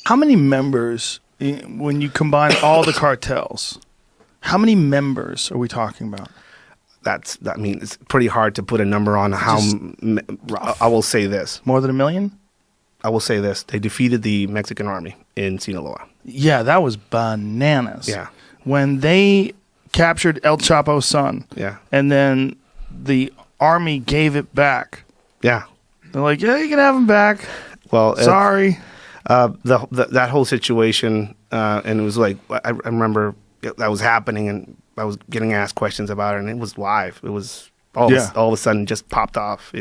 How many members, when you combine all the cartels, how many members are we talking about? It's pretty hard to put a number on how. I will say this. More than 1 million? I will say this. They defeated the Mexican army in Sinaloa. Yeah, that was bananas. Yeah. When they captured El Chapo's son. Yeah. And then the army gave it back. Yeah. They're like, yeah, you can have him back. Well, sorry. That whole situation, and it was like, I remember that was happening, and I was getting asked questions about it, and it was live. It was all of a sudden just popped off,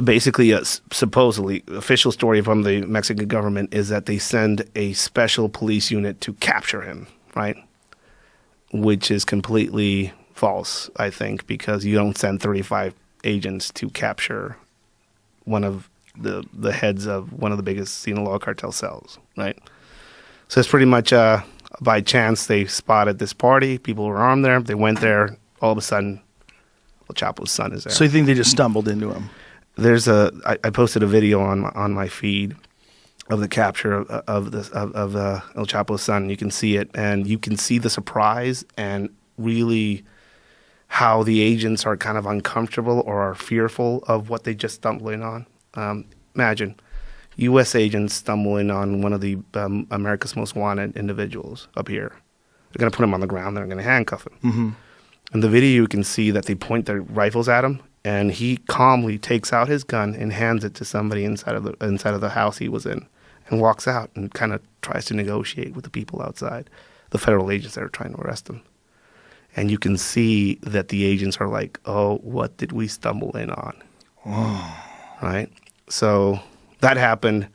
Basically, supposedly, official story from the Mexican government is that they send a special police unit to capture him, right? Which is completely false, I think, because you don't send 35 agents to capture one of the heads of one of the biggest Sinaloa cartel cells, right? So it's pretty much by chance they spotted this party. People were armed there. They went there. All of a sudden, El Chapo's son is there. So you think they just stumbled into him? I posted a video on my feed of the capture of El Chapo's son. You can see it, and you can see the surprise and really how the agents are kind of uncomfortable or are fearful of what they just stumbled in on. Imagine U.S. agents stumbling on one of the America's most wanted individuals up here. They're going to put him on the ground. They're going to handcuff him. Mm-hmm. In the video, you can see that they point their rifles at him, and he calmly takes out his gun and hands it to somebody inside of the house he was in, and walks out and kind of tries to negotiate with the people outside, the federal agents that are trying to arrest him. And you can see that the agents are like, "Oh, what did we stumble in on?" Oh. Right? So that happened.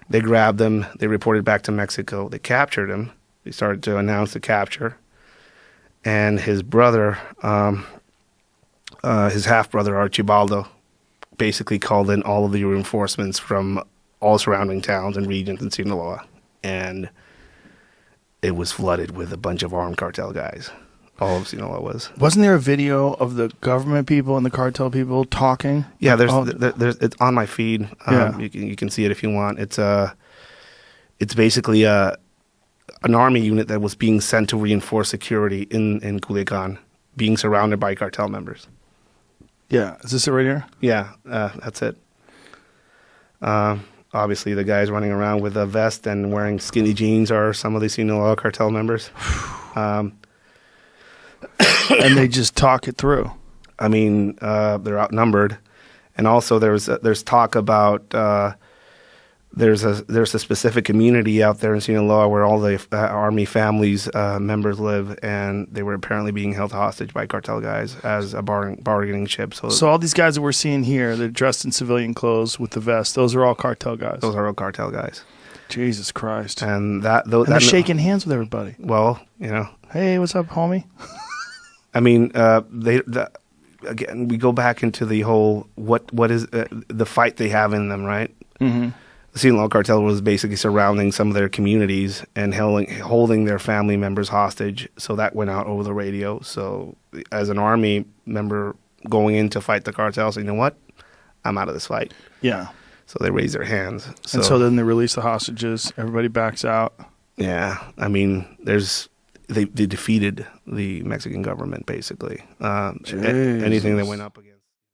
They grabbed him. They reported back to Mexico. They captured him. They started to announce the capture. And his brother, his half-brother, Archibaldo, basically called in all of the reinforcements from all surrounding towns and regions in Sinaloa. And it was flooded with a bunch of armed cartel guys. All of Sinaloa was. Wasn't there a video of the government people and the cartel people talking? Yeah, there's it's on my feed. Yeah. You can see it if you want. It's basically an army unit that was being sent to reinforce security in Culiacan, being surrounded by cartel members. Yeah, is this it right here? Yeah, that's it. Obviously, the guys running around with a vest and wearing skinny jeans are some of the Sinaloa cartel members. And they just talk it through. I mean, they're outnumbered, and also there's talk about there's a specific community out there in Sinaloa where all the army families members live, and they were apparently being held hostage by cartel guys as a bargaining chip. So all these guys that we're seeing here, they're dressed in civilian clothes with the vest. Those are all cartel guys. Those are all cartel guys. Jesus Christ! And they're shaking hands with everybody. Well, Hey, what's up, homie? I mean, again, we go back into the whole what is the fight they have in them, right? Mm-hmm. The Sinaloa cartel was basically surrounding some of their communities and holding their family members hostage. So that went out over the radio. So as an army member going in to fight the cartel, so you know what? I'm out of this fight. Yeah. So they raise their hands. And so then they release the hostages. Everybody backs out. Yeah. I mean, they defeated the Mexican government, basically. Anything that went up against.